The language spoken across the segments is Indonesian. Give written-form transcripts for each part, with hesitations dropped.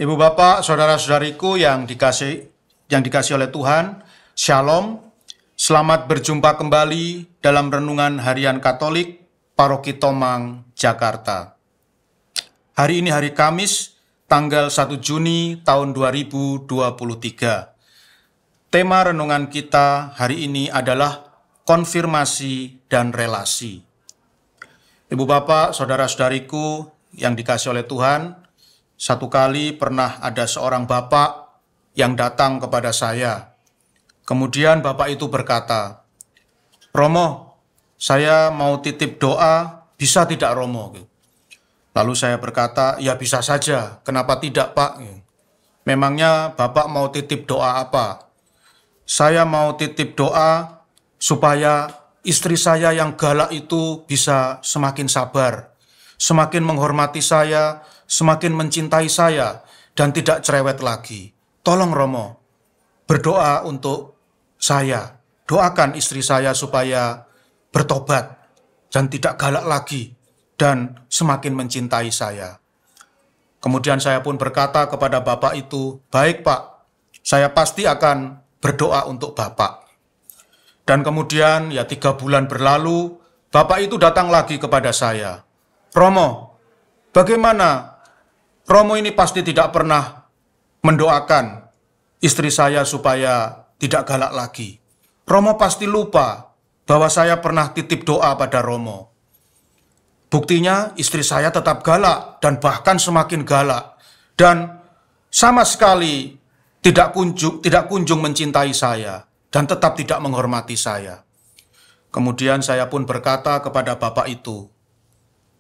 Ibu bapak, saudara-saudariku yang dikasih oleh Tuhan, Shalom. Selamat berjumpa kembali dalam renungan harian Katolik Paroki Tomang, Jakarta. Hari ini hari Kamis, tanggal 1 Juni tahun 2023. Tema renungan kita hari ini adalah konfirmasi dan relasi. Ibu bapak, saudara-saudariku yang dikasih oleh Tuhan, satu kali pernah ada seorang bapak yang datang kepada saya. Kemudian bapak itu berkata, "Romo, saya mau titip doa, bisa tidak Romo?" Lalu saya berkata, "Ya bisa saja, kenapa tidak Pak?" "Memangnya bapak mau titip doa apa?" "Saya mau titip doa supaya istri saya yang galak itu bisa semakin sabar, semakin menghormati saya, semakin mencintai saya, dan tidak cerewet lagi. Tolong Romo, berdoa untuk saya. Doakan istri saya supaya bertobat dan tidak galak lagi dan semakin mencintai saya." Kemudian saya pun berkata kepada bapak itu, "Baik Pak, saya pasti akan berdoa untuk Bapak." Dan kemudian 3 bulan berlalu, bapak itu datang lagi kepada saya. "Romo, bagaimana? Romo ini pasti tidak pernah mendoakan istri saya supaya tidak galak lagi. Romo pasti lupa bahwa saya pernah titip doa pada Romo. Buktinya istri saya tetap galak dan bahkan semakin galak. Dan sama sekali tidak kunjung mencintai saya dan tetap tidak menghormati saya." Kemudian saya pun berkata kepada bapak itu,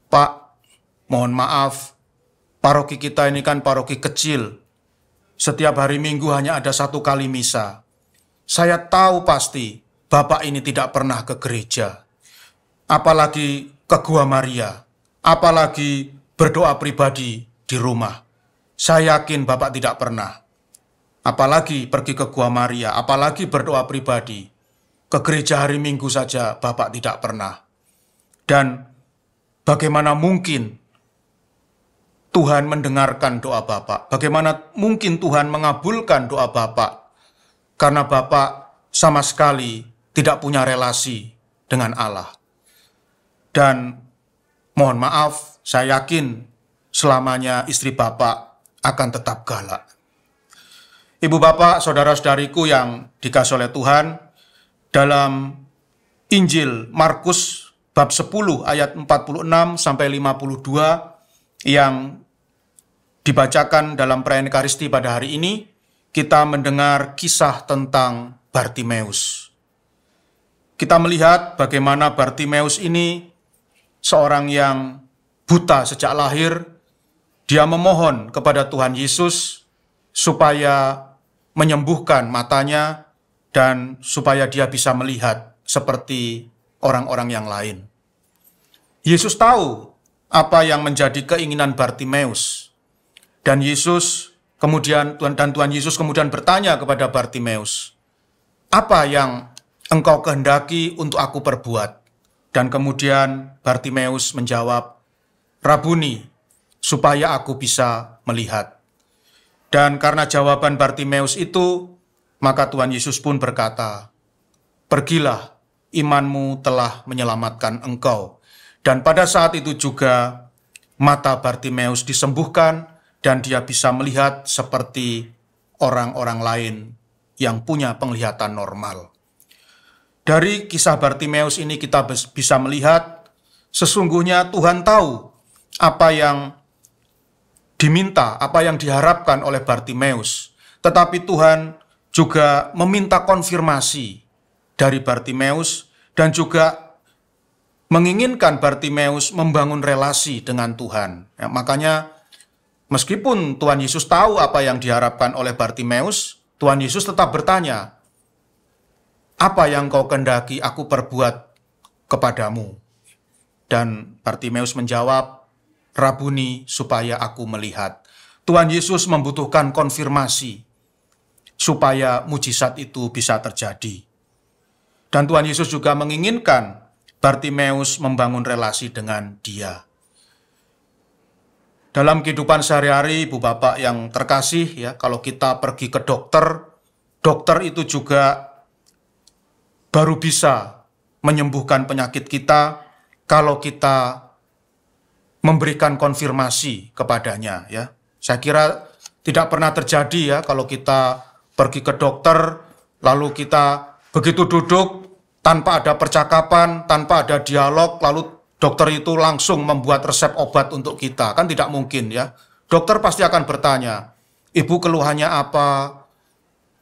"Pak, mohon maaf, paroki kita ini kan paroki kecil. Setiap hari Minggu hanya ada 1 kali misa. Saya tahu pasti Bapak ini tidak pernah ke gereja, apalagi ke Gua Maria, apalagi berdoa pribadi di rumah. Saya yakin Bapak tidak pernah. Apalagi pergi ke Gua Maria, apalagi berdoa pribadi. Ke gereja hari Minggu saja Bapak tidak pernah. Dan bagaimana mungkin Tuhan mendengarkan doa Bapak? Bagaimana mungkin Tuhan mengabulkan doa Bapak? Karena Bapak sama sekali tidak punya relasi dengan Allah." Dan mohon maaf, saya yakin selamanya istri Bapak akan tetap galak. Ibu bapak, saudara-saudariku yang dikasih oleh Tuhan, dalam Injil Markus bab 10 ayat 46 sampai 52 yang dibacakan dalam perayaan Ekaristi pada hari ini, kita mendengar kisah tentang Bartimeus. Kita melihat bagaimana Bartimeus ini seorang yang buta sejak lahir. Dia memohon kepada Tuhan Yesus supaya menyembuhkan matanya dan supaya dia bisa melihat seperti orang-orang yang lain. Yesus tahu apa yang menjadi keinginan Bartimeus. Dan Tuhan Yesus kemudian bertanya kepada Bartimeus, "Apa yang engkau kehendaki untuk aku perbuat?" Dan kemudian Bartimeus menjawab, "Rabuni, supaya aku bisa melihat." Dan karena jawaban Bartimeus itu, maka Tuhan Yesus pun berkata, "Pergilah, imanmu telah menyelamatkan engkau." Dan pada saat itu juga mata Bartimeus disembuhkan dan dia bisa melihat seperti orang-orang lain yang punya penglihatan normal. Dari kisah Bartimeus ini kita bisa melihat sesungguhnya Tuhan tahu apa yang diminta, apa yang diharapkan oleh Bartimeus. Tetapi Tuhan juga meminta konfirmasi dari Bartimeus dan juga menginginkan Bartimeus membangun relasi dengan Tuhan. Makanya meskipun Tuhan Yesus tahu apa yang diharapkan oleh Bartimeus, Tuhan Yesus tetap bertanya, "Apa yang kau kehendaki aku perbuat kepadamu?" Dan Bartimeus menjawab, "Rabuni, supaya aku melihat." Tuhan Yesus membutuhkan konfirmasi supaya mujizat itu bisa terjadi. Dan Tuhan Yesus juga menginginkan Bartimeus membangun relasi dengan Dia. Dalam kehidupan sehari-hari, Ibu Bapak yang terkasih, ya, kalau kita pergi ke dokter, dokter itu juga baru bisa menyembuhkan penyakit kita kalau kita memberikan konfirmasi kepadanya, ya. Saya kira tidak pernah terjadi, ya, kalau kita pergi ke dokter lalu kita begitu duduk tanpa ada percakapan, tanpa ada dialog, lalu dokter itu langsung membuat resep obat untuk kita. Kan tidak mungkin, ya. Dokter pasti akan bertanya, ibu keluhannya apa,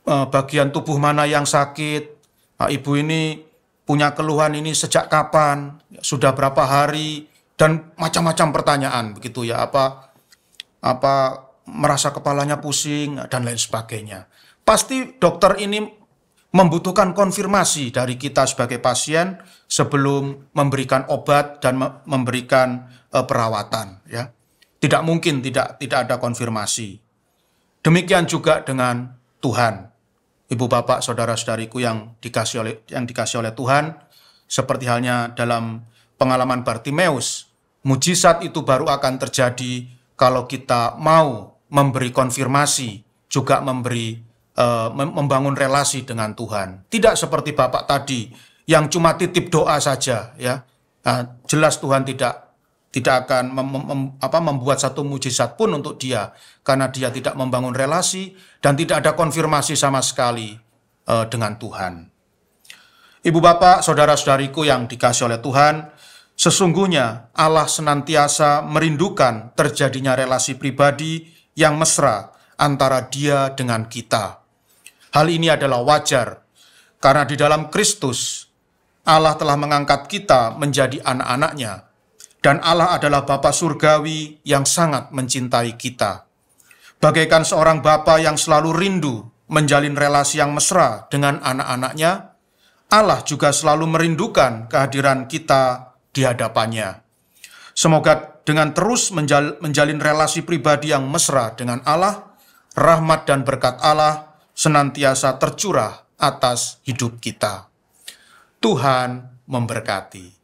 bagian tubuh mana yang sakit, nah, ibu ini punya keluhan ini sejak kapan, sudah berapa hari, dan macam-macam pertanyaan begitu, ya. Apa merasa kepalanya pusing dan lain sebagainya. Pasti dokter ini membutuhkan konfirmasi dari kita sebagai pasien sebelum memberikan obat dan memberikan perawatan, ya. Tidak mungkin tidak ada konfirmasi. Demikian juga dengan Tuhan. Ibu Bapak, saudara-saudariku yang dikasih oleh Tuhan, seperti halnya dalam pengalaman Bartimeus, mujizat itu baru akan terjadi kalau kita mau memberi konfirmasi, juga membangun relasi dengan Tuhan. Tidak seperti Bapak tadi yang cuma titip doa saja, ya. Nah, jelas Tuhan tidak akan membuat satu mujizat pun untuk dia karena dia tidak membangun relasi dan tidak ada konfirmasi sama sekali dengan Tuhan. Ibu Bapak, saudara-saudariku yang dikasih oleh Tuhan, sesungguhnya Allah senantiasa merindukan terjadinya relasi pribadi yang mesra antara Dia dengan kita. Hal ini adalah wajar, karena di dalam Kristus, Allah telah mengangkat kita menjadi anak-anak-Nya, dan Allah adalah Bapa surgawi yang sangat mencintai kita. Bagaikan seorang Bapa yang selalu rindu menjalin relasi yang mesra dengan anak-anak-Nya, Allah juga selalu merindukan kehadiran kita di hadapannya. Semoga dengan terus menjalin relasi pribadi yang mesra dengan Allah, rahmat dan berkat Allah senantiasa tercurah atas hidup kita. Tuhan memberkati.